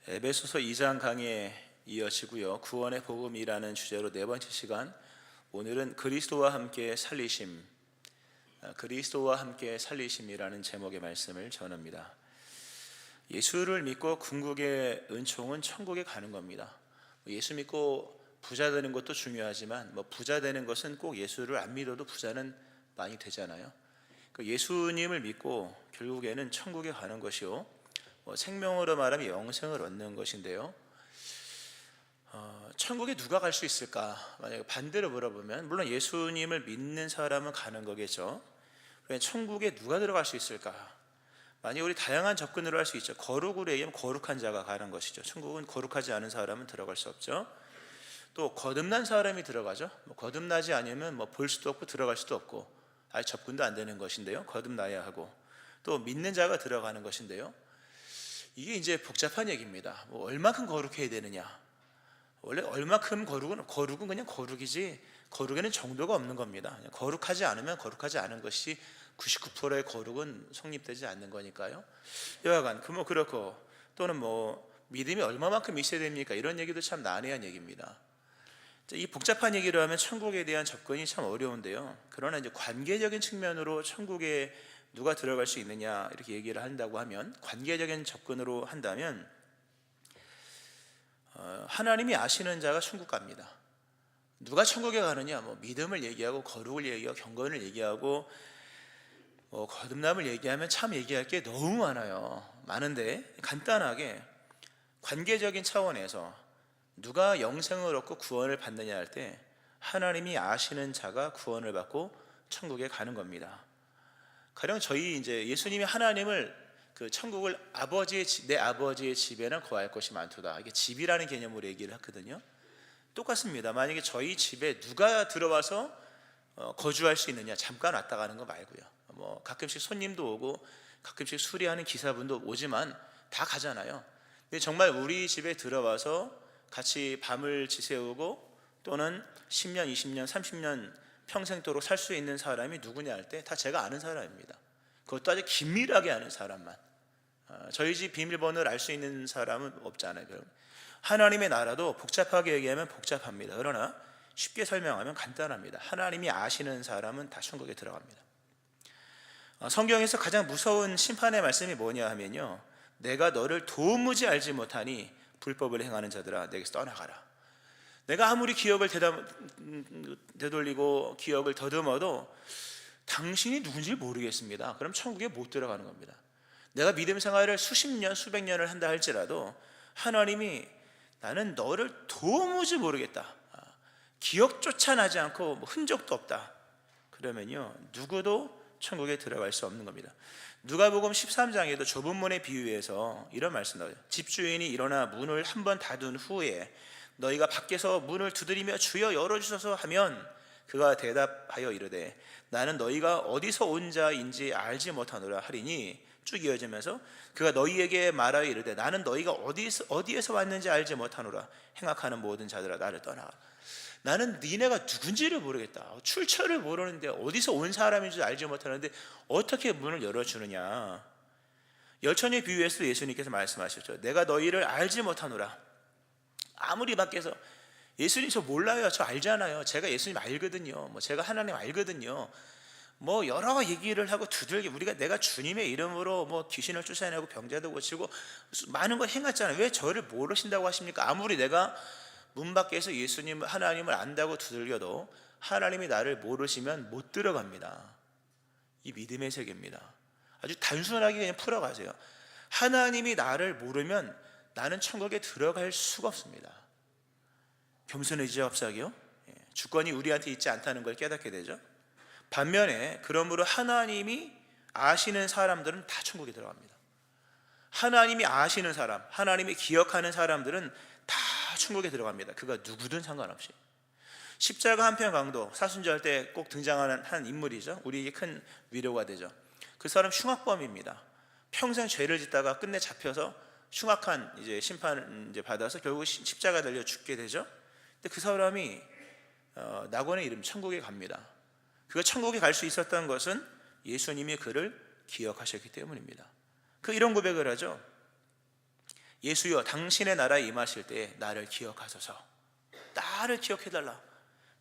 에베소서 2장 강의에 이어지고요. 구원의 복음이라는 주제로 네 번째 시간, 오늘은 그리스도와 함께 살리심이라는 제목의 말씀을 전합니다. 예수를 믿고 궁극의 은총은 천국에 가는 겁니다. 예수 믿고 부자 되는 것도 중요하지만 부자 되는 것은 꼭 예수를 안 믿어도 부자는 많이 되잖아요. 예수님을 믿고 결국에는 천국에 가는 것이요, 생명으로 말하면 영생을 얻는 것인데요. 천국에 누가 갈 수 있을까? 만약에 반대로 물어보면 물론 예수님을 믿는 사람은 가는 거겠죠. 천국에 누가 들어갈 수 있을까? 만약에 우리 다양한 접근으로 할 수 있죠. 거룩으로 얘기하면 거룩한 자가 가는 것이죠. 천국은 거룩하지 않은 사람은 들어갈 수 없죠. 또 거듭난 사람이 들어가죠. 거듭나지 않으면 볼 수도 없고 들어갈 수도 없고 아예 접근도 안 되는 것인데요. 거듭나야 하고, 또 믿는 자가 들어가는 것인데요. 이게 이제 복잡한 얘기입니다. 얼마큼 거룩해야 되느냐? 원래 얼마큼 거룩은 그냥 거룩이지, 거룩에는 정도가 없는 겁니다. 그냥 거룩하지 않으면 거룩하지 않은 것이 99%의 거룩은 성립되지 않는 거니까요. 여하간 그렇고, 또는 믿음이 얼마만큼 있어야 됩니까? 이런 얘기도 참 난해한 얘기입니다. 이 복잡한 얘기를 하면 천국에 대한 접근이 참 어려운데요. 그러나 이제 관계적인 측면으로 천국에 누가 들어갈 수 있느냐 이렇게 얘기를 한다고 하면, 관계적인 접근으로 한다면 하나님이 아시는 자가 천국 갑니다. 누가 천국에 가느냐? 믿음을 얘기하고 거룩을 얘기하고 경건을 얘기하고 거듭남을 얘기하면 참 얘기할 게 너무 많은데 간단하게 관계적인 차원에서 누가 영생을 얻고 구원을 받느냐 할 때, 하나님이 아시는 자가 구원을 받고 천국에 가는 겁니다. 가령 저희 이제 예수님이 하나님을 천국을 내 아버지의 집에는 거할 것이 많도다, 이게 집이라는 개념으로 얘기를 하거든요. 똑같습니다. 만약에 저희 집에 누가 들어와서 거주할 수 있느냐, 잠깐 왔다 가는 거 말고요. 가끔씩 손님도 오고 가끔씩 수리하는 기사분도 오지만 다 가잖아요. 근데 정말 우리 집에 들어와서 같이 밤을 지새우고 또는 10년, 20년, 30년 평생도록 살 수 있는 사람이 누구냐 할 때 다 제가 아는 사람입니다. 그것도 아주 긴밀하게 아는 사람만. 저희 집 비밀번호를 알 수 있는 사람은 없잖아요. 하나님의 나라도 복잡하게 얘기하면 복잡합니다. 그러나 쉽게 설명하면 간단합니다. 하나님이 아시는 사람은 다 천국에 들어갑니다. 성경에서 가장 무서운 심판의 말씀이 뭐냐 하면요, 내가 너를 도무지 알지 못하니 불법을 행하는 자들아 내게서 떠나가라. 내가 아무리 기억을 되돌리고 기억을 더듬어도 당신이 누군지 모르겠습니다. 그럼 천국에 못 들어가는 겁니다. 내가 믿음 생활을 수십 년, 수백 년을 한다 할지라도 하나님이 나는 너를 도무지 모르겠다, 기억조차 나지 않고 흔적도 없다, 그러면요 누구도 천국에 들어갈 수 없는 겁니다. 누가복음 13장에도 좁은 문의 비유에서 이런 말씀 나와요. 집주인이 일어나 문을 한 번 닫은 후에 너희가 밖에서 문을 두드리며 주여 열어주소서 하면 그가 대답하여 이르되 나는 너희가 어디서 온 자인지 알지 못하노라 하리니, 쭉 이어지면서 그가 너희에게 말하여 이르되 나는 너희가 어디에서 왔는지 알지 못하노라. 행악하는 모든 자들아 나를 떠나가. 나는 니네가 누군지를 모르겠다, 출처를 모르는데 어디서 온 사람인지 알지 못하는데 어떻게 문을 열어주느냐. 열천의 비유에서도 예수님께서 말씀하셨죠. 내가 너희를 알지 못하노라. 아무리 밖에서 예수님 저 몰라요, 저 알잖아요, 제가 예수님 알거든요, 제가 하나님 알거든요, 여러 얘기를 하고 두들기, 내가 주님의 이름으로 귀신을 쫓아내고 병자도 고치고 많은 걸 행했잖아요. 왜 저를 모르신다고 하십니까? 아무리 내가 문 밖에서 예수님 하나님을 안다고 두들겨도 하나님이 나를 모르시면 못 들어갑니다. 이 믿음의 세계입니다. 아주 단순하게 그냥 풀어가세요. 하나님이 나를 모르면 나는 천국에 들어갈 수가 없습니다. 겸손해지죠 갑자기요? 주권이 우리한테 있지 않다는 걸 깨닫게 되죠. 반면에 그러므로 하나님이 아시는 사람들은 다 천국에 들어갑니다. 하나님이 아시는 사람, 하나님이 기억하는 사람들은 다 천국에 들어갑니다. 그가 누구든 상관없이. 십자가 한편 강도, 사순절 때 꼭 등장하는 한 인물이죠. 우리에게 큰 위로가 되죠. 그 사람 흉악범입니다. 평생 죄를 짓다가 끝내 잡혀서 흉악한 심판을 받아서 결국 십자가 달려 죽게 되죠. 근데 그 사람이 낙원의 이름 천국에 갑니다. 그가 천국에 갈 수 있었던 것은 예수님이 그를 기억하셨기 때문입니다. 이런 고백을 하죠. 예수여 당신의 나라에 임하실 때 나를 기억하소서. 나를 기억해달라.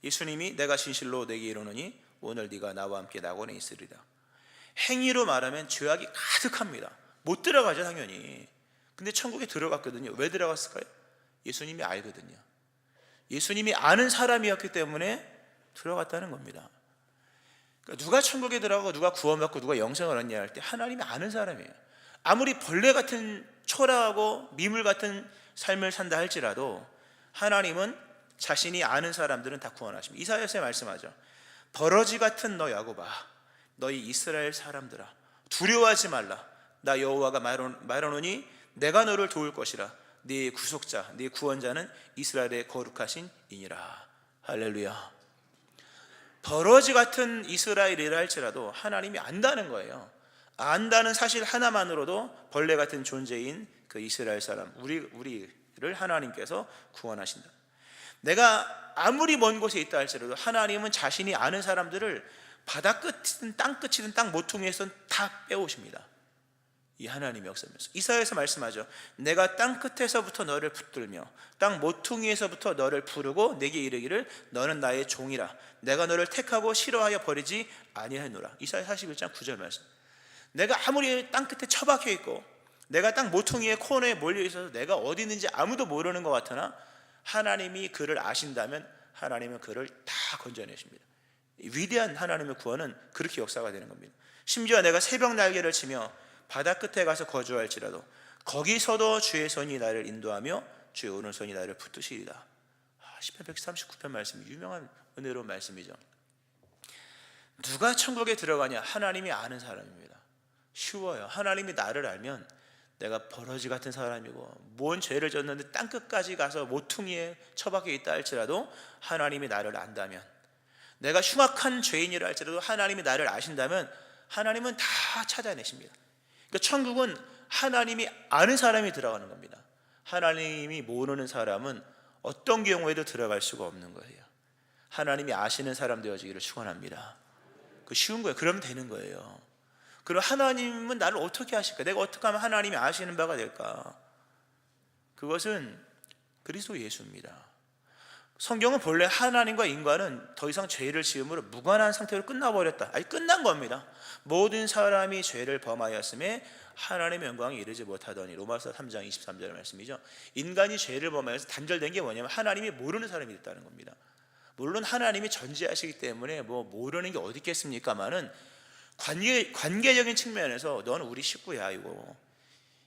예수님이 내가 진실로 내게 이르노니 오늘 네가 나와 함께 낙원에 있으리라. 행위로 말하면 죄악이 가득합니다. 못 들어가죠 당연히. 근데 천국에 들어갔거든요. 왜 들어갔을까요? 예수님이 알거든요. 예수님이 아는 사람이었기 때문에 들어갔다는 겁니다. 그러니까 누가 천국에 들어가고 누가 구원받고 누가 영생을 얻냐 할 때 하나님이 아는 사람이에요. 아무리 벌레 같은 초라하고 미물 같은 삶을 산다 할지라도 하나님은 자신이 아는 사람들은 다 구원하십니다. 이사야서에 말씀하죠. 버러지 같은 너 야곱아, 너희 이스라엘 사람들아, 두려워하지 말라. 나 여호와가 말하노니 내가 너를 도울 것이라. 네 구속자, 네 구원자는 이스라엘의 거룩하신 이니라. 할렐루야. 버러지 같은 이스라엘이라 할지라도 하나님이 안다는 거예요. 안다는 사실 하나만으로도 벌레 같은 존재인 그 이스라엘 사람, 우리를 하나님께서 구원하신다. 내가 아무리 먼 곳에 있다 할지라도 하나님은 자신이 아는 사람들을 바다 끝이든 땅 끝이든 땅 모퉁이에서 다 빼오십니다. 이 하나님의 역사면서 이사야에서 말씀하죠. 내가 땅 끝에서부터 너를 붙들며 땅 모퉁이에서부터 너를 부르고 내게 이르기를 너는 나의 종이라. 내가 너를 택하고 싫어하여 버리지 아니하노라. 이사야 41장 9절 말씀. 내가 아무리 땅 끝에 처박혀 있고 내가 땅 모퉁이의 코너에 몰려 있어서 내가 어디 있는지 아무도 모르는 것 같으나 하나님이 그를 아신다면 하나님은 그를 다 건져내십니다. 위대한 하나님의 구원은 그렇게 역사가 되는 겁니다. 심지어 내가 새벽 날개를 치며 바다 끝에 가서 거주할지라도 거기서도 주의 손이 나를 인도하며 주의 오른손이 나를 붙드시리라. 시편 139편 말씀, 유명한 은혜로운 말씀이죠. 누가 천국에 들어가냐? 하나님이 아는 사람입니다. 쉬워요. 하나님이 나를 알면 내가 버러지 같은 사람이고 뭔 죄를 졌는데 땅끝까지 가서 모퉁이에 처박혀 있다 할지라도 하나님이 나를 안다면, 내가 흉악한 죄인이라 할지라도 하나님이 나를 아신다면 하나님은 다 찾아내십니다. 그러니까 천국은 하나님이 아는 사람이 들어가는 겁니다. 하나님이 모르는 사람은 어떤 경우에도 들어갈 수가 없는 거예요. 하나님이 아시는 사람 되어지기를 축원합니다. 그 쉬운 거예요. 그러면 되는 거예요. 그럼 하나님은 나를 어떻게 아실까? 내가 어떻게 하면 하나님이 아시는 바가 될까? 그것은 그리스도 예수입니다. 성경은 본래 하나님과 인간은 더 이상 죄를 지음으로 무관한 상태로 끝나버렸다. 아니 끝난 겁니다. 모든 사람이 죄를 범하였음에 하나님의 영광에 이르지 못하더니. 로마서 3장 23절 말씀이죠. 인간이 죄를 범하여서 단절된 게 뭐냐면 하나님이 모르는 사람이 됐다는 겁니다. 물론 하나님이 전지하시기 때문에 뭐 모르는 게 어디 있겠습니까마는 관계적인 측면에서 너는 우리 식구야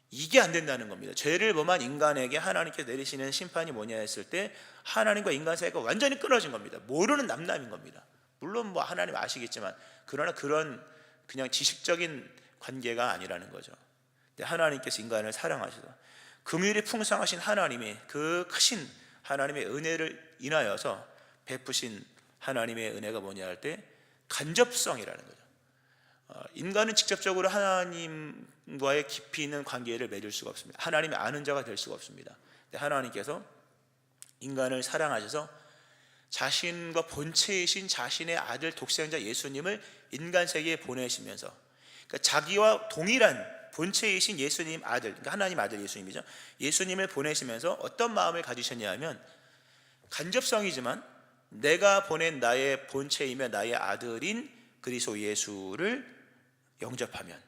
이게 안 된다는 겁니다. 죄를 범한 인간에게 하나님께서 내리시는 심판이 뭐냐 했을 때 하나님과 인간 사이가 완전히 끊어진 겁니다. 모르는 남남인 겁니다. 물론 뭐 하나님 아시겠지만 그러나 그런 그냥 지식적인 관계가 아니라는 거죠. 하나님께서 인간을 사랑하셔서 긍휼이 풍성하신 하나님이 그 크신 하나님의 은혜를 인하여서 베푸신 하나님의 은혜가 뭐냐 할 때 간접성이라는 거죠. 인간은 직접적으로 하나님과의 깊이 있는 관계를 맺을 수가 없습니다. 하나님이 아는 자가 될 수가 없습니다. 하나님께서 인간을 사랑하셔서 자신과 본체이신 자신의 아들 독생자 예수님을 인간 세계에 보내시면서, 그러니까 자기와 동일한 본체이신 예수님 아들, 그러니까 하나님 아들 예수님이죠. 예수님을 보내시면서 어떤 마음을 가지셨냐 하면 간접성이지만 내가 보낸 나의 본체이며 나의 아들인 그리스도 예수를 영접하면,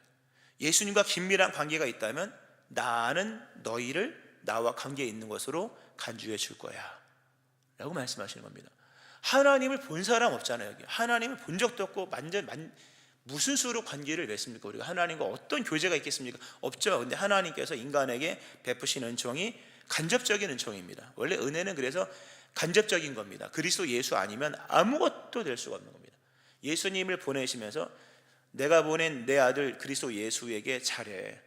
예수님과 긴밀한 관계가 있다면 나는 너희를 나와 관계에 있는 것으로 간주해 줄 거야 라고 말씀하시는 겁니다. 하나님을 본 사람 없잖아요. 여기 하나님을 본 적도 없고 무슨 수로 관계를 맺습니까? 우리가 하나님과 어떤 교제가 있겠습니까? 없죠. 근데 하나님께서 인간에게 베푸신 은총이 간접적인 은총입니다. 원래 은혜는 그래서 간접적인 겁니다. 그리스도 예수 아니면 아무것도 될 수가 없는 겁니다. 예수님을 보내시면서 내가 보낸 내 아들 그리스도 예수에게 잘해.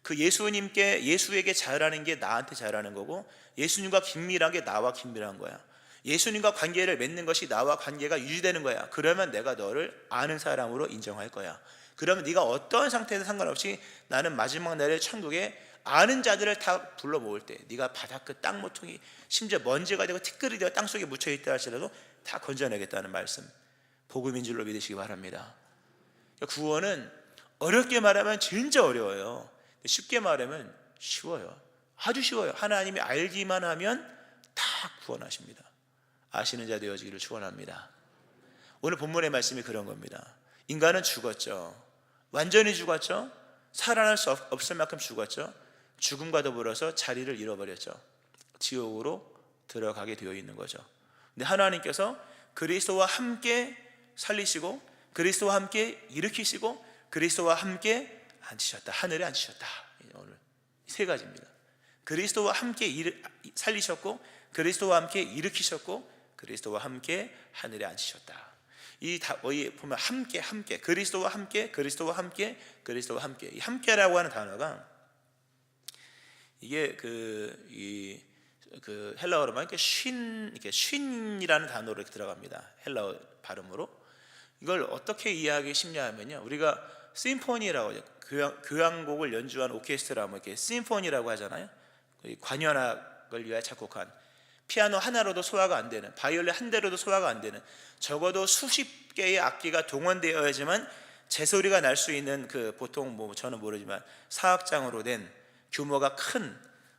그 예수에게 잘하는 게 나한테 잘하는 거고, 예수님과 긴밀하게 나와 긴밀한 거야. 예수님과 관계를 맺는 것이 나와 관계가 유지되는 거야. 그러면 내가 너를 아는 사람으로 인정할 거야. 그러면 네가 어떠한 상태에도 상관없이 나는 마지막 날에 천국에 아는 자들을 다 불러 모을 때 네가 바다끝 땅 모퉁이 심지어 먼지가 되고 티끌이 되어 땅속에 묻혀 있다 할지라도 다 건져내겠다는 말씀, 복음인 줄로 믿으시기 바랍니다. 구원은 어렵게 말하면 진짜 어려워요. 쉽게 말하면 쉬워요. 아주 쉬워요. 하나님이 알기만 하면 다 구원하십니다. 아시는 자 되어지기를 축원합니다. 오늘 본문의 말씀이 그런 겁니다. 인간은 죽었죠. 완전히 죽었죠. 살아날 수 없을 만큼 죽었죠. 죽음과 더불어서 자리를 잃어버렸죠. 지옥으로 들어가게 되어 있는 거죠. 근데 하나님께서 그리스도와 함께 살리시고 그리스도와 함께 일으키시고 그리스도와 함께 앉히셨다. 하늘에 앉히셨다. 오늘 세 가지입니다. 그리스도와 함께 살리셨고 그리스도와 함께 일으키셨고 그리스도와 함께 하늘에 앉히셨다. 이 보면 함께 그리스도와 함께 그리스도와 함께 그리스도와 함께 이 함께라고 하는 단어가 이게 그 헬라어로만 이렇게 쉰이라는 단어로 이렇게 들어갑니다. 헬라어 발음으로. 이걸 어떻게 이해하기 쉽냐면요. 우리가 심포니라고 하죠. 교향곡을 연주한 오케스트라 뭐 이렇게 심포니라고 하잖아요. 관현악을 위하여 작곡한 피아노 하나로도 소화가 안 되는, 바이올린 한 대로도 소화가 안 되는, 적어도 수십 개의 악기가 동원되어야지만 제소리가 날 수 있는 보통 뭐 저는 모르지만 사악장으로 된 규모가 큰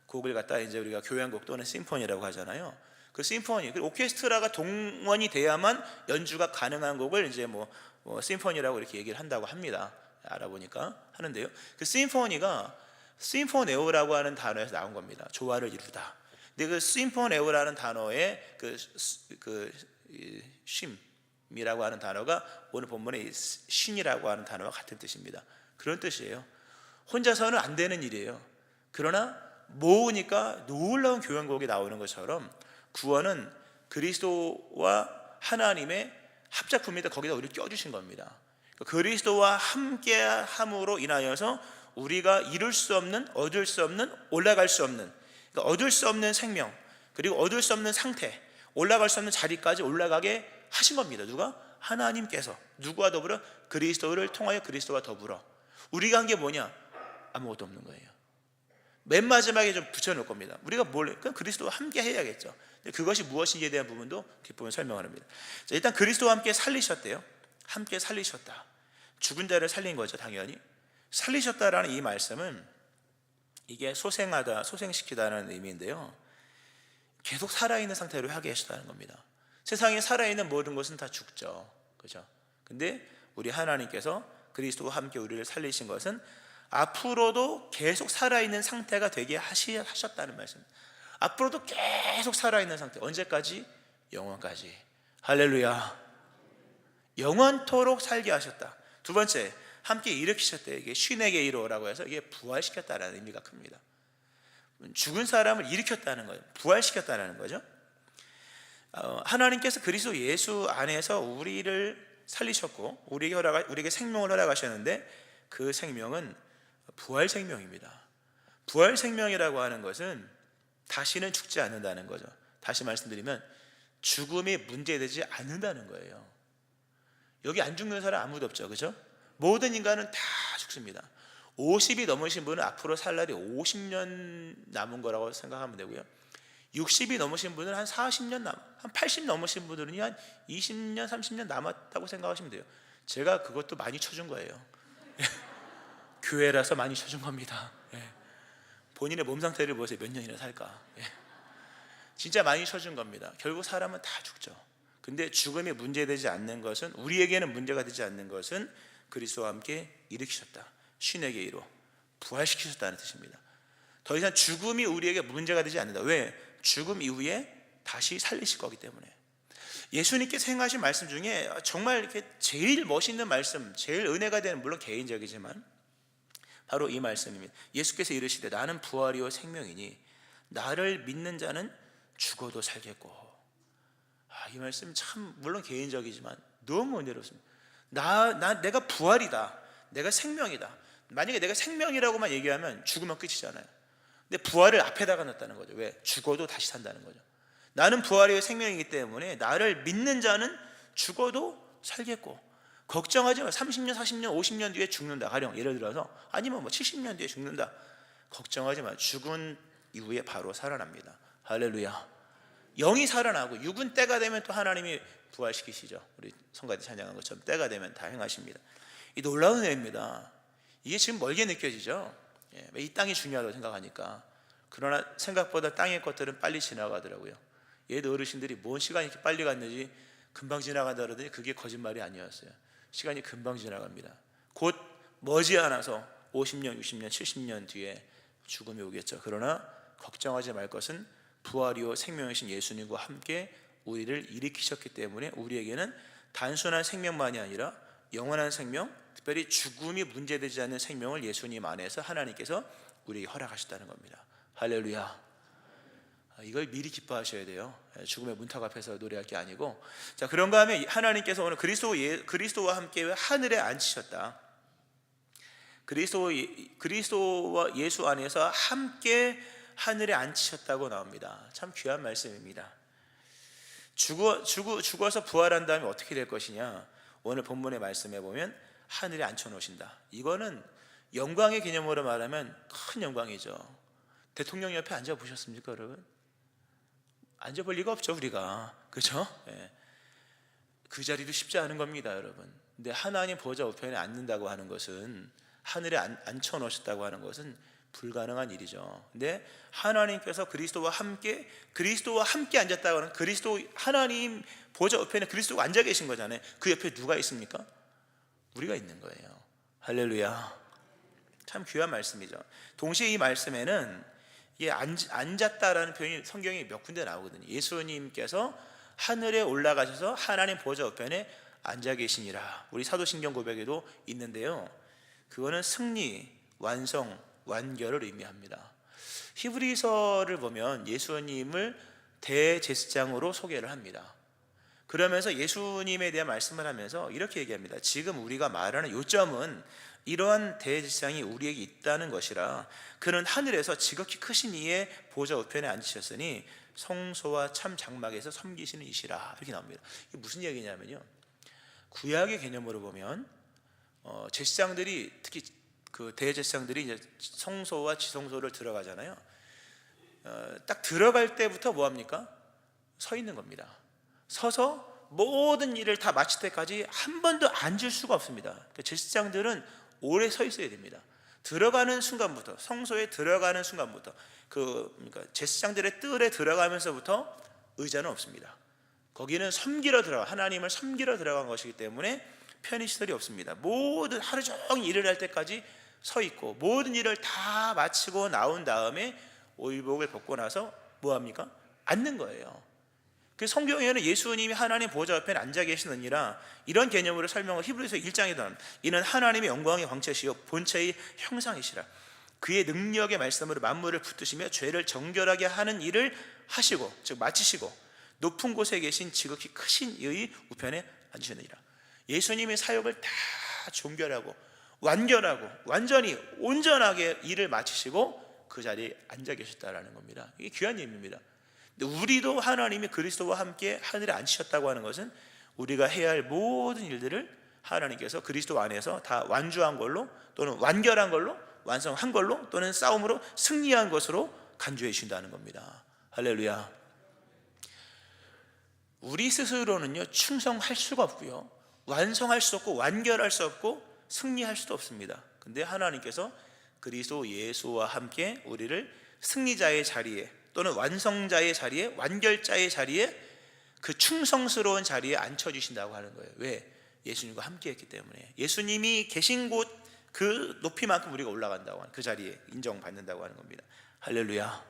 곡을 갖다 이제 우리가 교향곡 또는 심포니라고 하잖아요. 그 심포니, 오케스트라가 동원이 돼야만 연주가 가능한 곡을 이제 뭐 심포니라고 이렇게 얘기를 한다고 합니다. 알아보니까 하는데요. 그 심포니가 심포네오라고 하는 단어에서 나온 겁니다. 조화를 이루다. 근데 그 심포네오라는 단어의 쉼이라고 하는 단어가 오늘 본문의 신이라고 하는 단어와 같은 뜻입니다. 그런 뜻이에요. 혼자서는 안 되는 일이에요. 그러나 모으니까 놀라운 교향곡이 나오는 것처럼 구원은 그리스도와 하나님의 합작품이다. 거기다 우리를 껴주신 겁니다. 그리스도와 함께함으로 인하여서 우리가 이룰 수 없는, 얻을 수 없는, 올라갈 수 없는, 그러니까 얻을 수 없는 생명, 그리고 얻을 수 없는 상태, 올라갈 수 없는 자리까지 올라가게 하신 겁니다. 누가? 하나님께서. 누구와 더불어? 그리스도를 통하여 그리스도와 더불어. 우리가 한 게 뭐냐? 아무것도 없는 거예요. 맨 마지막에 좀 붙여놓을 겁니다. 우리가 그럼 그리스도와 함께 해야겠죠. 그것이 무엇인지에 대한 부분도 기쁨을 설명합니다. 자, 일단 그리스도와 함께 살리셨대요. 함께 살리셨다. 죽은 자를 살린 거죠. 당연히 살리셨다라는 이 말씀은 이게 소생하다, 소생시키다는 의미인데요. 계속 살아있는 상태로 하게 하셨다는 겁니다. 세상에 살아있는 모든 것은 다 죽죠. 그죠? 근데 우리 하나님께서 그리스도와 함께 우리를 살리신 것은 앞으로도 계속 살아있는 상태가 되게 하셨다는 말씀입니다. 앞으로도 계속 살아있는 상태. 언제까지? 영원까지. 할렐루야. 영원토록 살게 하셨다. 두 번째, 함께 일으키셨대요. 이게 쉰에게 이로라고 해서 이게 부활시켰다는 의미가 큽니다. 죽은 사람을 일으켰다는 거예요. 부활시켰다는 거죠. 하나님께서 그리스도 예수 안에서 우리를 살리셨고 우리에게 생명을 허락하셨는데 그 생명은 부활 생명입니다. 부활 생명이라고 하는 것은 다시는 죽지 않는다는 거죠. 다시 말씀드리면 죽음이 문제되지 않는다는 거예요. 여기 안 죽는 사람 아무도 없죠. 그죠? 모든 인간은 다 죽습니다. 50이 넘으신 분은 앞으로 살 날이 50년 남은 거라고 생각하면 되고요. 60이 넘으신 분은 한 40년 한 80 넘으신 분들은 한 20년, 30년 남았다고 생각하시면 돼요. 제가 그것도 많이 쳐준 거예요. 교회라서 많이 쳐준 겁니다. 본인의 몸 상태를 보세요. 몇 년이나 살까? 진짜 많이 쳐준 겁니다. 결국 사람은 다 죽죠. 근데 죽음이 문제되지 않는 것은, 우리에게는 문제가 되지 않는 것은 그리스도와 함께 일으키셨다. 쉰에게 이로 부활시키셨다는 뜻입니다. 더 이상 죽음이 우리에게 문제가 되지 않는다. 왜? 죽음 이후에 다시 살리실 거기 때문에. 예수님께서 행하신 말씀 중에 정말 이렇게 제일 멋있는 말씀, 제일 은혜가 되는, 물론 개인적이지만 바로 이 말씀입니다. 예수께서 이르시되 나는 부활이요 생명이니 나를 믿는 자는 죽어도 살겠고. 이 말씀 참 물론 개인적이지만 너무 은혜롭습니다. 내가 부활이다, 내가 생명이다. 만약에 내가 생명이라고만 얘기하면 죽으면 끝이잖아요. 근데 부활을 앞에다가 놨다는 거죠. 왜? 죽어도 다시 산다는 거죠. 나는 부활이요 생명이기 때문에 나를 믿는 자는 죽어도 살겠고. 걱정하지 마. 30년, 40년, 50년 뒤에 죽는다. 가령 예를 들어서 아니면 70년 뒤에 죽는다. 걱정하지 마. 죽은 이후에 바로 살아납니다. 할렐루야. 영이 살아나고 육은 때가 되면 또 하나님이 부활시키시죠. 우리 성가대 찬양한 것처럼 때가 되면 다 행하십니다. 이 놀라운 은혜입니다. 이게 지금 멀게 느껴지죠. 이 땅이 중요하다고 생각하니까 그러나 생각보다 땅의 것들은 빨리 지나가더라고요. 얘도 어르신들이 뭔 시간이 이렇게 빨리 갔는지 금방 지나간다 그러더니 그게 거짓말이 아니었어요. 시간이 금방 지나갑니다. 곧 머지않아서 50년, 60년, 70년 뒤에 죽음이 오겠죠. 그러나 걱정하지 말 것은 부활이요 생명이신 예수님과 함께 우리를 일으키셨기 때문에 우리에게는 단순한 생명만이 아니라 영원한 생명, 특별히 죽음이 문제되지 않는 생명을 예수님 안에서 하나님께서 우리에게 허락하셨다는 겁니다. 할렐루야. 이걸 미리 기뻐하셔야 돼요. 죽음의 문턱 앞에서 노래할 게 아니고. 자, 그런가 하면 하나님께서 오늘 그리스도와 함께 하늘에 앉히셨다. 그리스도와 예수 안에서 함께 하늘에 앉히셨다고 나옵니다. 참 귀한 말씀입니다. 죽어서 부활한 다음에 어떻게 될 것이냐? 오늘 본문의 말씀에 보면 하늘에 앉혀놓으신다. 이거는 영광의 개념으로 말하면 큰 영광이죠. 대통령 옆에 앉아보셨습니까, 여러분? 앉아볼 리가 없죠, 우리가. 그죠? 예. 그 자리도 쉽지 않은 겁니다, 여러분. 근데 하나님 보좌 우편에 앉는다고 하는 것은, 하늘에 앉혀놓으셨다고 하는 것은 불가능한 일이죠. 근데 하나님께서 그리스도와 함께 앉았다고 하는, 그리스도 하나님 보좌 우편에 그리스도가 앉아 계신 거잖아요. 그 옆에 누가 있습니까? 우리가 있는 거예요. 할렐루야. 참 귀한 말씀이죠. 동시에 이 말씀에는 앉았다라는 표현이 성경에 몇 군데 나오거든요. 예수님께서 하늘에 올라가셔서 하나님 보좌 우편에 앉아 계시니라. 우리 사도신경 고백에도 있는데요. 그거는 승리, 완성, 완결을 의미합니다. 히브리서를 보면 예수님을 대제사장으로 소개를 합니다. 그러면서 예수님에 대한 말씀을 하면서 이렇게 얘기합니다. 지금 우리가 말하는 요점은 이러한 대제사장이 우리에게 있다는 것이라. 그는 하늘에서 지극히 크신 이의 보좌 우편에 앉으셨으니 성소와 참 장막에서 섬기시는 이시라. 이렇게 나옵니다. 이게 무슨 얘기냐면요, 구약의 개념으로 보면 제사장들이, 특히 그 대제사장들이 이제 성소와 지성소를 들어가잖아요. 딱 들어갈 때부터 뭐 합니까? 서 있는 겁니다. 서서 모든 일을 다 마칠 때까지 한 번도 앉을 수가 없습니다. 그러니까 제사장들은 오래 서 있어야 됩니다. 들어가는 순간부터, 성소에 들어가는 순간부터, 그러니까 제사장들의 뜰에 들어가면서부터 의자는 없습니다. 거기는 섬기러 들어가, 하나님을 섬기러 들어간 것이기 때문에 편의시설이 없습니다. 모든 하루 종일 일을 할 때까지 서 있고, 모든 일을 다 마치고 나온 다음에 의복을 벗고 나서 뭐 합니까? 앉는 거예요. 그 성경에는 예수님이 하나님 보좌 옆에 앉아 계시느니라, 이런 개념으로 설명을 히브리서 1장에 나옵니다. 이는 하나님의 영광의 광채시요 본체의 형상이시라. 그의 능력의 말씀으로 만물을 붙드시며 죄를 정결하게 하는 일을 하시고, 즉 마치시고, 높은 곳에 계신 지극히 크신 이의 우편에 앉으시느니라. 예수님의 사역을 다 종결하고 완결하고 완전히 온전하게 일을 마치시고 그 자리에 앉아 계셨다라는 겁니다. 이게 귀한 의미입니다. 우리도 하나님이 그리스도와 함께 하늘에 앉히셨다고 하는 것은 우리가 해야 할 모든 일들을 하나님께서 그리스도 안에서 다 완주한 걸로, 또는 완결한 걸로, 완성한 걸로, 또는 싸움으로 승리한 것으로 간주해 주신다는 겁니다. 할렐루야. 우리 스스로는요 충성할 수가 없고요, 완성할 수 없고, 완결할 수 없고, 승리할 수도 없습니다. 근데 하나님께서 그리스도 예수와 함께 우리를 승리자의 자리에, 또는 완성자의 자리에, 완결자의 자리에, 그 충성스러운 자리에 앉혀주신다고 하는 거예요. 왜? 예수님과 함께 했기 때문에. 예수님이 계신 곳 그 높이만큼 우리가 올라간다고 하는, 그 자리에 인정받는다고 하는 겁니다. 할렐루야.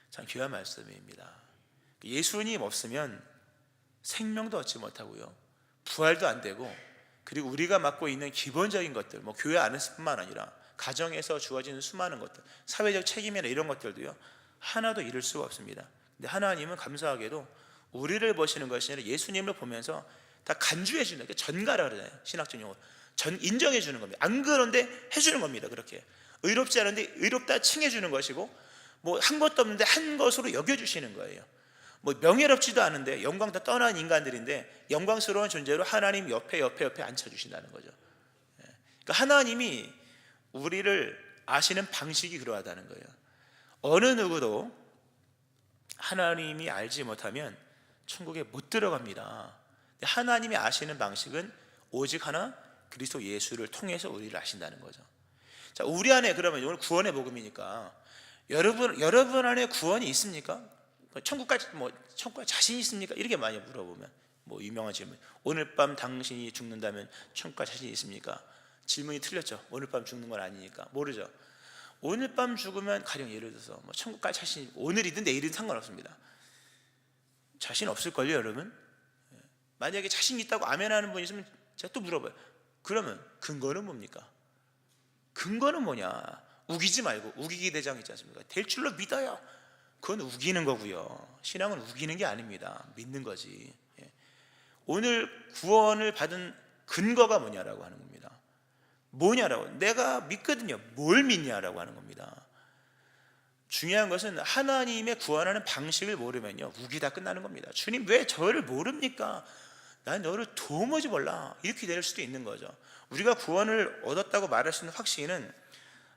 참 귀한 말씀입니다. 예수님 없으면 생명도 얻지 못하고요, 부활도 안 되고, 그리고 우리가 맡고 있는 기본적인 것들, 뭐 교회 안에서뿐만 아니라 가정에서 주어지는 수많은 것들, 사회적 책임이나 이런 것들도요 하나도 이룰 수가 없습니다. 근데 하나님은 감사하게도 우리를 보시는 것이 아니라 예수님을 보면서 다 간주해 주는, 그러니까 전가라 그러잖아요, 신학적 용어로. 인정해 주는 겁니다. 안 그런데 해주는 겁니다. 그렇게 의롭지 않은데 의롭다 칭해 주는 것이고, 뭐 한 것도 없는데 한 것으로 여겨주시는 거예요. 뭐 명예롭지도 않은데, 영광 다 떠난 인간들인데 영광스러운 존재로 하나님 옆에 앉혀주신다는 거죠. 그러니까 하나님이 우리를 아시는 방식이 그러하다는 거예요. 어느 누구도 하나님이 알지 못하면 천국에 못 들어갑니다. 하나님이 아시는 방식은 오직 하나, 그리스도 예수를 통해서 우리를 아신다는 거죠. 자, 우리 안에 그러면 오늘 구원의 복음이니까 여러분 안에 구원이 있습니까? 천국까지 천국에 자신 있습니까? 이렇게 많이 물어보면 유명한 질문. 오늘 밤 당신이 죽는다면 천국과 자신 있습니까? 질문이 틀렸죠. 오늘 밤 죽는 건 아니니까 모르죠. 오늘 밤 죽으면 가령 예를 들어서 천국까지 자신, 오늘이든 내일이든 상관없습니다. 자신 없을걸요, 여러분? 만약에 자신 있다고 아멘하는 분이 있으면 제가 또 물어봐요. 그러면 근거는 뭡니까? 근거는 뭐냐? 우기지 말고, 우기기 대장 있지 않습니까? 될 줄로 믿어요. 그건 우기는 거고요. 신앙은 우기는 게 아닙니다. 믿는 거지. 오늘 구원을 받은 근거가 뭐냐라고 하는 겁니다. 뭐냐라고, 내가 믿거든요. 뭘 믿냐라고 하는 겁니다. 중요한 것은 하나님의 구원하는 방식을 모르면요, 우기다 끝나는 겁니다. 주님 왜 저를 모릅니까? 난 너를 도무지 몰라. 이렇게 될 수도 있는 거죠. 우리가 구원을 얻었다고 말할 수 있는 확신은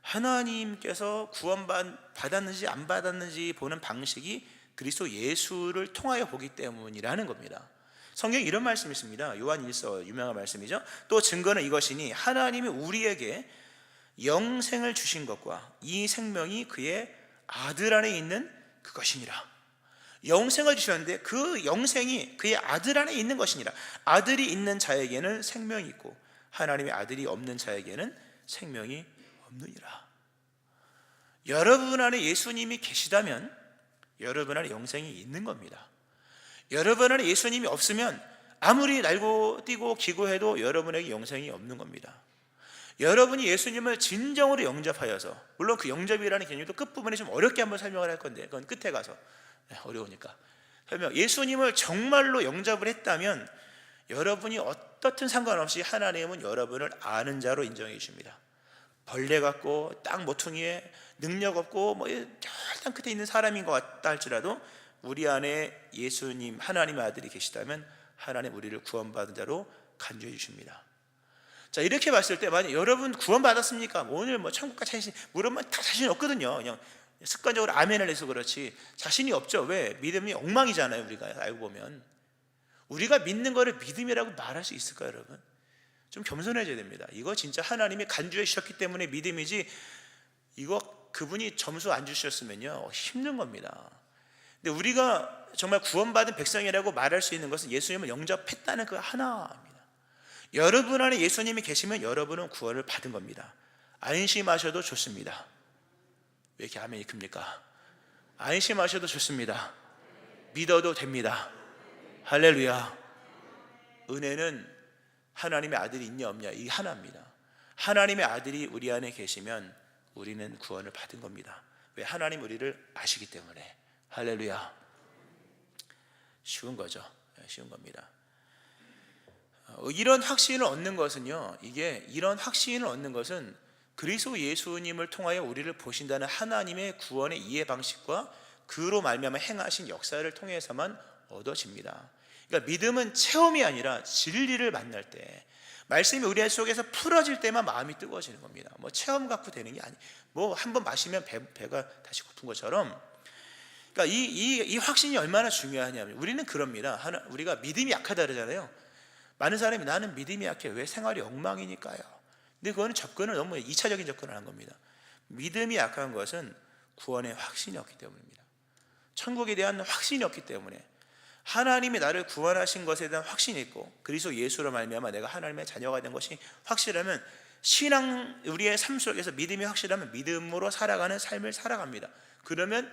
하나님께서 구원받았는지 안 받았는지 보는 방식이 그리스도 예수를 통하여 보기 때문이라는 겁니다. 성경에 이런 말씀이 있습니다. 요한 1서 유명한 말씀이죠. 또 증거는 이것이니 하나님이 우리에게 영생을 주신 것과 이 생명이 그의 아들 안에 있는 그것이니라. 영생을 주셨는데 그 영생이 그의 아들 안에 있는 것이니라. 아들이 있는 자에게는 생명이 있고 하나님의 아들이 없는 자에게는 생명이 없느니라. 여러분 안에 예수님이 계시다면 여러분 안에 영생이 있는 겁니다. 여러분 안에 예수님이 없으면 아무리 날고 뛰고 기고해도 여러분에게 영생이 없는 겁니다. 여러분이 예수님을 진정으로 영접하여서, 물론 그 영접이라는 개념도 끝부분에 좀 어렵게 한번 설명을 할 건데 그건 끝에 가서 어려우니까 예수님을 정말로 영접을 했다면 여러분이 어떻든 상관없이 하나님은 여러분을 아는 자로 인정해 주십니다. 벌레 같고 땅 모퉁이에 능력 없고 절단 끝에 있는 사람인 것 같다 할지라도 우리 안에 예수님 하나님의 아들이 계시다면 하나님 우리를 구원받은 자로 간주해 주십니다. 자, 이렇게 봤을 때 만약 여러분 구원받았습니까? 오늘 천국까지 자신 물으면 다 자신이 없거든요. 그냥 습관적으로 아멘을 해서 그렇지 자신이 없죠. 왜? 믿음이 엉망이잖아요. 우리가 알고 보면 우리가 믿는 거를 믿음이라고 말할 수 있을까요, 여러분? 좀 겸손해져야 됩니다. 이거 진짜 하나님이 간주해 주셨기 때문에 믿음이지, 이거 그분이 점수 안 주셨으면요 힘든 겁니다. 근데 우리가 정말 구원받은 백성이라고 말할 수 있는 것은 예수님을 영접했다는 그 하나입니다. 여러분 안에 예수님이 계시면 여러분은 구원을 받은 겁니다. 안심하셔도 좋습니다. 왜 이렇게 아멘이 큽니까? 안심하셔도 좋습니다. 믿어도 됩니다. 할렐루야. 은혜는 하나님의 아들이 있냐 없냐 이 하나입니다. 하나님의 아들이 우리 안에 계시면 우리는 구원을 받은 겁니다. 왜? 하나님 우리를 아시기 때문에. 할렐루야. 쉬운 거죠. 쉬운 겁니다. 이런 확신을 얻는 것은요, 이런 확신을 얻는 것은 그리스도 예수님을 통하여 우리를 보신다는 하나님의 구원의 이해 방식과 그로 말미암아 행하신 역사를 통해서만 얻어집니다. 그러니까 믿음은 체험이 아니라 진리를 만날 때, 말씀이 우리 속에서 풀어질 때만 마음이 뜨거워지는 겁니다. 체험 갖고 되는 게 한번 마시면 배가 다시 고픈 것처럼. 그러니까 이 확신이 얼마나 중요하냐면, 우리는 그럽니다. 우리가 믿음이 약하다 그러잖아요. 많은 사람이 나는 믿음이 약해. 왜? 생활이 엉망이니까요. 근데 그거는 접근을 너무 2차적인 접근을 한 겁니다. 믿음이 약한 것은 구원의 확신이 없기 때문입니다. 천국에 대한 확신이 없기 때문에, 하나님이 나를 구원하신 것에 대한 확신이 있고 그리스도 예수로 말미암아 내가 하나님의 자녀가 된 것이 확실하면, 우리의 삶 속에서 믿음이 확실하면 믿음으로 살아가는 삶을 살아갑니다. 그러면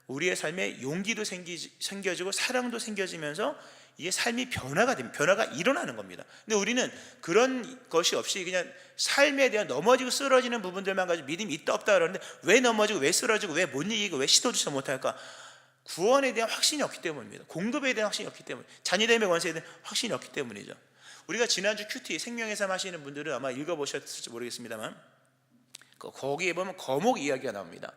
우리의 삶에 용기도 생겨지고 사랑도 생겨지면서 이게 삶이 변화가 일어나는 겁니다. 근데 우리는 그런 것이 없이 그냥 삶에 대한 넘어지고 쓰러지는 부분들만 가지고 믿음이 있다 없다 그러는데, 왜 넘어지고 왜 쓰러지고 왜 못 이기고 왜 시도조차 못할까? 구원에 대한 확신이 없기 때문입니다. 공급에 대한 확신이 없기 때문에, 자녀됨의 권세에 대한 확신이 없기 때문이죠. 우리가 지난주 큐티 생명의 삶 하시는 분들은 아마 읽어보셨을지 모르겠습니다만, 거기에 보면 거목 이야기가 나옵니다.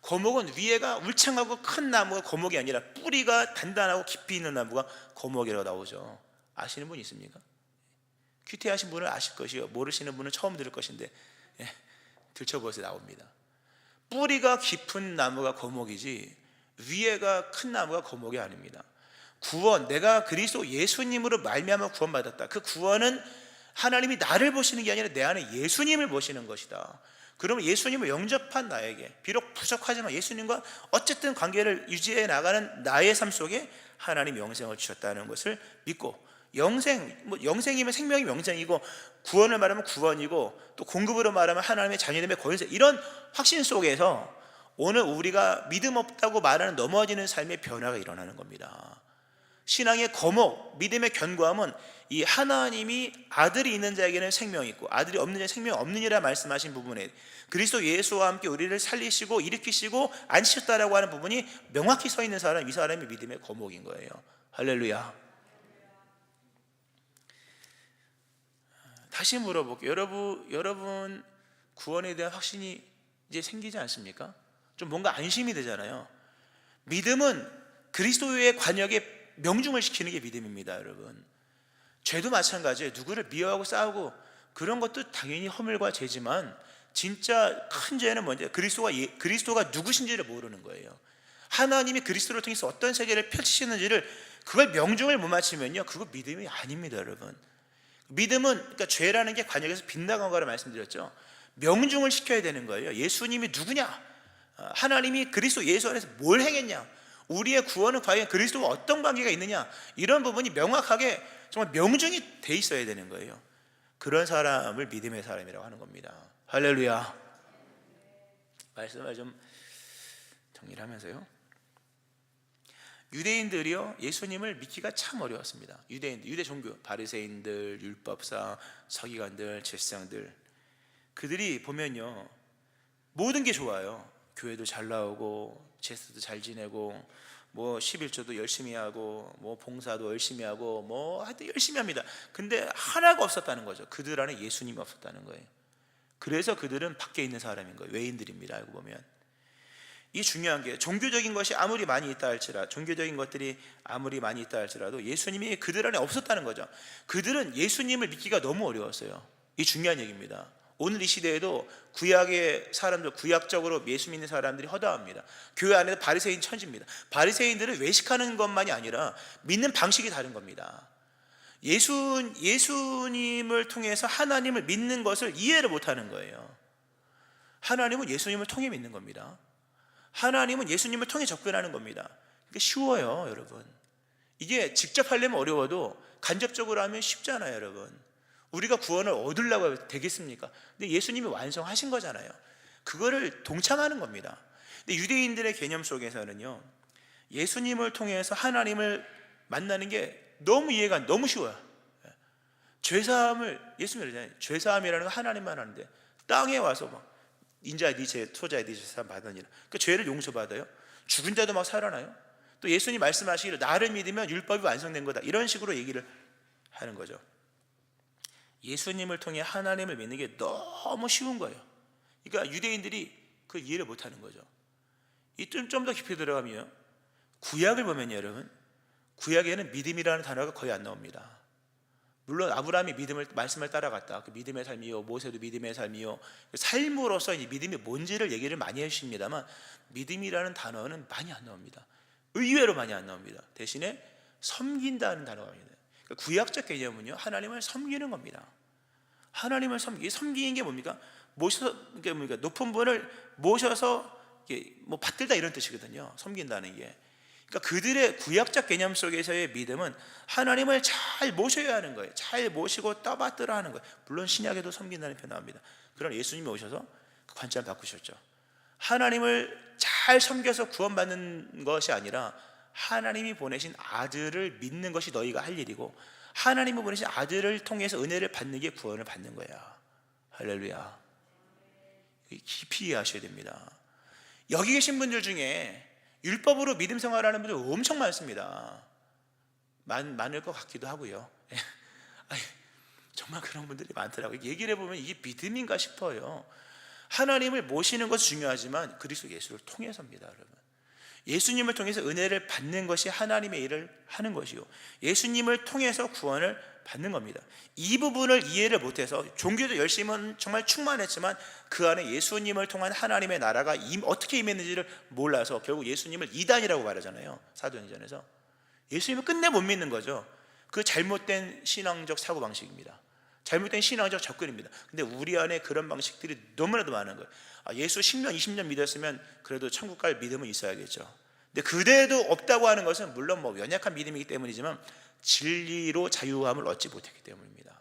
거목은 위에가 울창하고 큰 나무가 거목이 아니라 뿌리가 단단하고 깊이 있는 나무가 거목이라고 나오죠. 아시는 분 있습니까? 큐티 하신 분은 아실 것이요, 모르시는 분은 처음 들을 것인데 들춰보세요. 나옵니다. 뿌리가 깊은 나무가 거목이지 위에가 큰 나무가 거목이 아닙니다. 구원, 내가 그리스도 예수님으로 말미암아 구원받았다. 그 구원은 하나님이 나를 보시는 게 아니라 내 안에 예수님을 보시는 것이다. 그러면 예수님을 영접한 나에게, 비록 부족하지만 예수님과 어쨌든 관계를 유지해 나가는 나의 삶 속에 하나님 영생을 주셨다는 것을 믿고, 영생이면 생명이 영생이고, 구원을 말하면 구원이고, 또 공급으로 말하면 하나님의 자녀됨의 권세, 이런 확신 속에서 오늘 우리가 믿음 없다고 말하는 넘어지는 삶의 변화가 일어나는 겁니다. 신앙의 거목, 믿음의 견고함은 이 하나님이 아들이 있는 자에게는 생명이 있고 아들이 없는 자에게는 생명이 없느니라 말씀하신 부분에 그리스도 예수와 함께 우리를 살리시고 일으키시고 앉히셨다라고 하는 부분이 명확히 서 있는 사람, 이 사람이 믿음의 거목인 거예요. 할렐루야. 다시 물어볼게요. 여러분 구원에 대한 확신이 이제 생기지 않습니까? 좀 뭔가 안심이 되잖아요. 믿음은 그리스도의 관역에 명중을 시키는 게 믿음입니다, 여러분. 죄도 마찬가지예요. 누구를 미워하고 싸우고 그런 것도 당연히 허물과 죄지만, 진짜 큰 죄는 뭔지, 그리스도가 누구신지를 모르는 거예요. 하나님이 그리스도를 통해서 어떤 세계를 펼치시는지를 그걸 명중을 못 맞추면요, 그거 믿음이 아닙니다, 여러분. 믿음은, 그러니까 죄라는 게 관역에서 빗나간 거라 말씀드렸죠. 명중을 시켜야 되는 거예요. 예수님이 누구냐? 하나님이 그리스도 예수 안에서 뭘 행했냐? 우리의 구원은 과연 그리스도와 어떤 관계가 있느냐? 이런 부분이 명확하게 정말 명중이 돼 있어야 되는 거예요. 그런 사람을 믿음의 사람이라고 하는 겁니다. 할렐루야. 말씀을 좀 정리를 하면서요, 유대인들이요, 예수님을 믿기가 참 어려웠습니다. 유대 종교, 바리새인들, 율법사, 서기관들, 제사장들, 그들이 보면요, 모든 게 좋아요. 교회도 잘 나오고, 제사도 잘 지내고, 뭐 11조도 열심히 하고, 뭐 봉사도 열심히 하고, 뭐 하여튼 열심히 합니다. 근데 하나가 없었다는 거죠. 그들 안에 예수님이 없었다는 거예요. 그래서 그들은 밖에 있는 사람인 거예요. 외인들입니다, 알고 보면. 이 중요한 게, 종교적인 것이 아무리 많이 있다 할지라도, 종교적인 것들이 아무리 많이 있다 할지라도 예수님이 그들 안에 없었다는 거죠. 그들은 예수님을 믿기가 너무 어려웠어요. 이 중요한 얘기입니다. 오늘 이 시대에도 구약의 사람들, 구약적으로 예수 믿는 사람들이 허다합니다. 교회 안에도 바리새인 천지입니다. 바리새인들은 외식하는 것만이 아니라 믿는 방식이 다른 겁니다. 예수님을 통해서 하나님을 믿는 것을 이해를 못하는 거예요. 하나님은 예수님을 통해 믿는 겁니다. 하나님은 예수님을 통해 접근하는 겁니다. 이게 쉬워요, 여러분. 이게 직접 하려면 어려워도 간접적으로 하면 쉽잖아요, 여러분. 우리가 구원을 얻으려고 되겠습니까? 근데 예수님이 완성하신 거잖아요. 그거를 동참하는 겁니다. 근데 유대인들의 개념 속에서는요, 예수님을 통해서 하나님을 만나는 게 너무 쉬워요. 죄사함을, 예수님이 그러잖아요. 죄사함이라는 건 하나님만 하는데, 땅에 와서 막 인자의 네 죄, 토자의 네 죄사함 받으니라. 그 죄를 용서받아요. 죽은 자도 막 살아나요. 또 예수님 말씀하시기를 나를 믿으면 율법이 완성된 거다, 이런 식으로 얘기를 하는 거죠. 예수님을 통해 하나님을 믿는 게 너무 쉬운 거예요. 그러니까 유대인들이 그 이해를 못하는 거죠. 좀 더 깊이 들어가면 구약을 보면 여러분, 구약에는 믿음이라는 단어가 거의 안 나옵니다. 물론 아브라함이 말씀을 따라갔다, 그 믿음의 삶이요, 모세도 믿음의 삶이요, 삶으로서 이 믿음이 뭔지를 얘기를 많이 해주십니다만, 믿음이라는 단어는 많이 안 나옵니다. 의외로 많이 안 나옵니다. 대신에 섬긴다는 단어가 나옵니다. 구약적 개념은요, 하나님을 섬기는 겁니다. 하나님을 섬기는 게 뭡니까? 높은 분을 모셔서 뭐 받들다, 이런 뜻이거든요. 섬긴다는 게. 그러니까 그들의 구약적 개념 속에서의 믿음은 하나님을 잘 모셔야 하는 거예요. 잘 모시고 떠받들어 하는 거예요. 물론 신약에도 섬긴다는 표현 나옵니다. 그러나 예수님이 오셔서 그 관점 바꾸셨죠. 하나님을 잘 섬겨서 구원받는 것이 아니라 하나님이 보내신 아들을 믿는 것이 너희가 할 일이고, 하나님이 보내신 아들을 통해서 은혜를 받는 게 구원을 받는 거야. 할렐루야. 깊이 이해하셔야 됩니다. 여기 계신 분들 중에 율법으로 믿음 생활하는 분들 엄청 많습니다. 많을 것 같기도 하고요. 정말 그런 분들이 많더라고요. 얘기를 해보면 이게 믿음인가 싶어요. 하나님을 모시는 것이 중요하지만 그리스도 예수를 통해서입니다, 여러분. 예수님을 통해서 은혜를 받는 것이 하나님의 일을 하는 것이요, 예수님을 통해서 구원을 받는 겁니다. 이 부분을 이해를 못해서 종교도 열심은 정말 충만했지만 그 안에 예수님을 통한 하나님의 나라가 어떻게 임했는지를 몰라서 결국 예수님을 이단이라고 말하잖아요, 사도행전에서. 예수님을 끝내 못 믿는 거죠. 그 잘못된 신앙적 사고방식입니다. 잘못된 신앙적 접근입니다. 근데 우리 안에 그런 방식들이 너무나도 많은 거예요. 예수 10년 20년 믿었으면 그래도 천국 갈 믿음은 있어야겠죠. 근데 그대도 없다고 하는 것은 물론 뭐 연약한 믿음이기 때문이지만 진리로 자유함을 얻지 못했기 때문입니다.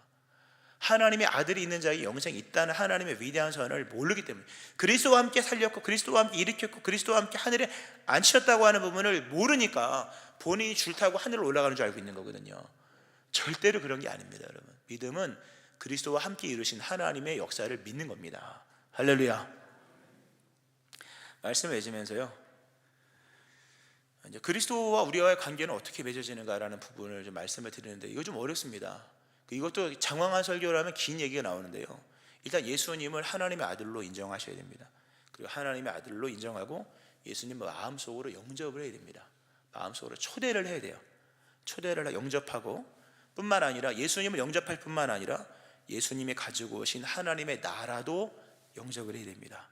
하나님의 아들이 있는 자에게 영생이 있다는 하나님의 위대한 선언을 모르기 때문에, 그리스도와 함께 살렸고 그리스도와 함께 일으켰고 그리스도와 함께 하늘에 앉히셨다고 하는 부분을 모르니까 본인이 줄타고 하늘로 올라가는 줄 알고 있는 거거든요. 절대로 그런 게 아닙니다. 여러분, 믿음은 그리스도와 함께 이루신 하나님의 역사를 믿는 겁니다. 할렐루야. 말씀을 맺으면서요, 이제 그리스도와 우리와의 관계는 어떻게 맺어지는가라는 부분을 좀 말씀을 드리는데, 이거 좀 어렵습니다. 이것도 장황한 설교라면 긴 얘기가 나오는데요, 일단 예수님을 하나님의 아들로 인정하셔야 됩니다. 그리고 하나님의 아들로 인정하고 예수님 마음속으로 영접을 해야 됩니다. 마음속으로 초대를 해야 돼요. 초대를 영접하고 뿐만 아니라, 예수님을 영접할 뿐만 아니라 예수님이 가지고 오신 하나님의 나라도 영접을 해야 됩니다.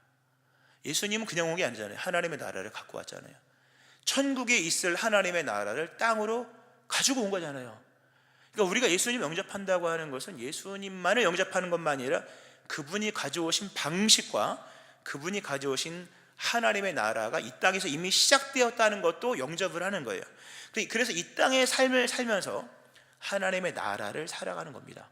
예수님은 그냥 온 게 아니잖아요. 하나님의 나라를 갖고 왔잖아요. 천국에 있을 하나님의 나라를 땅으로 가지고 온 거잖아요. 그러니까 우리가 예수님 영접한다고 하는 것은 예수님만을 영접하는 것만 아니라 그분이 가져오신 방식과 그분이 가져오신 하나님의 나라가 이 땅에서 이미 시작되었다는 것도 영접을 하는 거예요. 그래서 이 땅의 삶을 살면서 하나님의 나라를 살아가는 겁니다.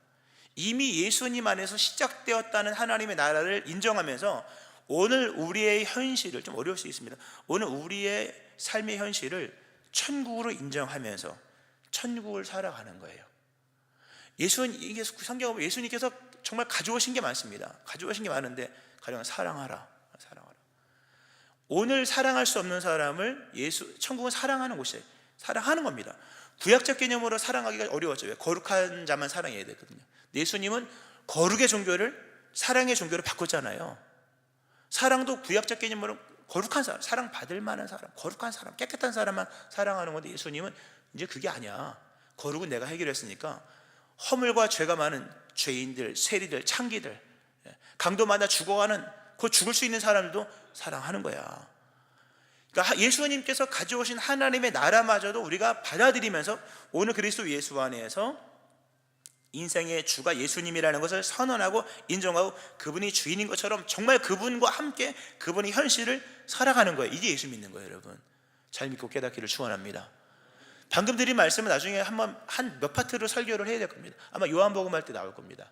이미 예수님 안에서 시작되었다는 하나님의 나라를 인정하면서 오늘 우리의 현실을, 좀 어려울 수 있습니다, 오늘 우리의 삶의 현실을 천국으로 인정하면서 천국을 살아가는 거예요. 이게 성경에 보면 예수님께서 정말 가져오신 게 많습니다. 가져오신 게 많은데 가령 사랑하라. 오늘 사랑할 수 없는 사람을 천국은 사랑하는 곳이에요. 사랑하는 겁니다. 구약적 개념으로 사랑하기가 어려웠죠. 왜? 거룩한 자만 사랑해야 되거든요. 예수님은 거룩의 종교를 사랑의 종교로 바꿨잖아요. 사랑도 구약적 개념으로 거룩한 사람, 사랑받을 만한 사람, 거룩한 사람, 깨끗한 사람만 사랑하는 건데, 예수님은 이제 그게 아니야. 거룩은 내가 해결했으니까 허물과 죄가 많은 죄인들, 세리들, 창기들, 강도마다 죽어가는, 곧 죽을 수 있는 사람들도 사랑하는 거야. 그러니까 예수님께서 가져오신 하나님의 나라마저도 우리가 받아들이면서 오늘 그리스도 예수 안에서 인생의 주가 예수님이라는 것을 선언하고 인정하고 그분이 주인인 것처럼 정말 그분과 함께 그분의 현실을 살아가는 거예요. 이게 예수 믿는 거예요. 여러분, 잘 믿고 깨닫기를 축원합니다. 방금 드린 말씀은 나중에 한 몇 파트로 설교를 해야 될 겁니다. 아마 요한복음 할 때 나올 겁니다.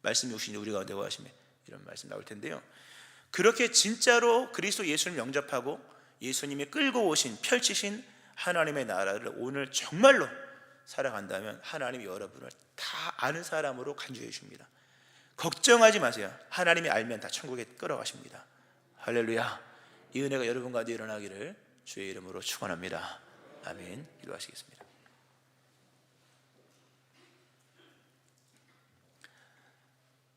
말씀이 오시니 우리 가운데 거하시매, 이런 말씀 나올 텐데요, 그렇게 진짜로 그리스도 예수를 영접하고 예수님이 끌고 오신, 펼치신 하나님의 나라를 오늘 정말로 살아간다면 하나님이 여러분을 다 아는 사람으로 간주해 주십니다. 걱정하지 마세요. 하나님이 알면 다 천국에 끌어가십니다. 할렐루야. 이 은혜가 여러분 가운데 일어나기를 주의 이름으로 축원합니다. 아멘. 기도하시겠습니다.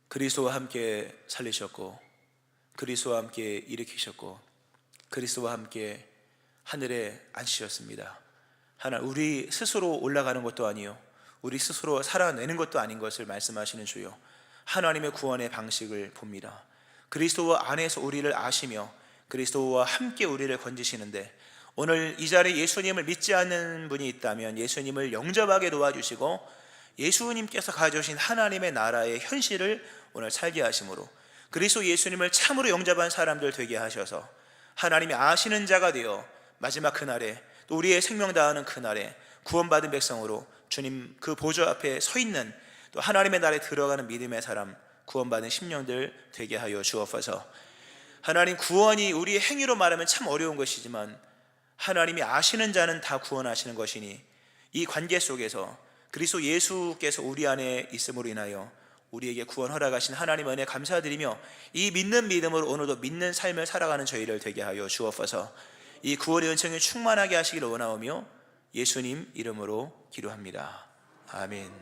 그리스도와 함께 살리셨고 그리스도와 함께 일으키셨고 그리스도와 함께 하늘에 앉히셨습니다. 우리 스스로 올라가는 것도 아니요, 우리 스스로 살아내는 것도 아닌 것을 말씀하시는 주요, 하나님의 구원의 방식을 봅니다. 그리스도 안에서 우리를 아시며 그리스도와 함께 우리를 건지시는데, 오늘 이 자리에 예수님을 믿지 않는 분이 있다면 예수님을 영접하게 도와주시고 예수님께서 가져오신 하나님의 나라의 현실을 오늘 살게 하심으로 그리스도 예수님을 참으로 영접한 사람들 되게 하셔서 하나님이 아시는 자가 되어 마지막 그날에, 또 우리의 생명 다하는 그날에 구원받은 백성으로 주님 그 보좌 앞에 서 있는, 또 하나님의 나라에 들어가는 믿음의 사람, 구원받은 심령들 되게 하여 주옵소서. 하나님, 구원이 우리의 행위로 말하면 참 어려운 것이지만 하나님이 아시는 자는 다 구원하시는 것이니, 이 관계 속에서 그리스도 예수께서 우리 안에 있음으로 인하여 우리에게 구원 허락하신 하나님 은혜 감사드리며, 이 믿는 믿음으로 오늘도 믿는 삶을 살아가는 저희를 되게 하여 주옵소서. 이 구원의 은총이 충만하게 하시기를 원하오며 예수님 이름으로 기도합니다. 아멘.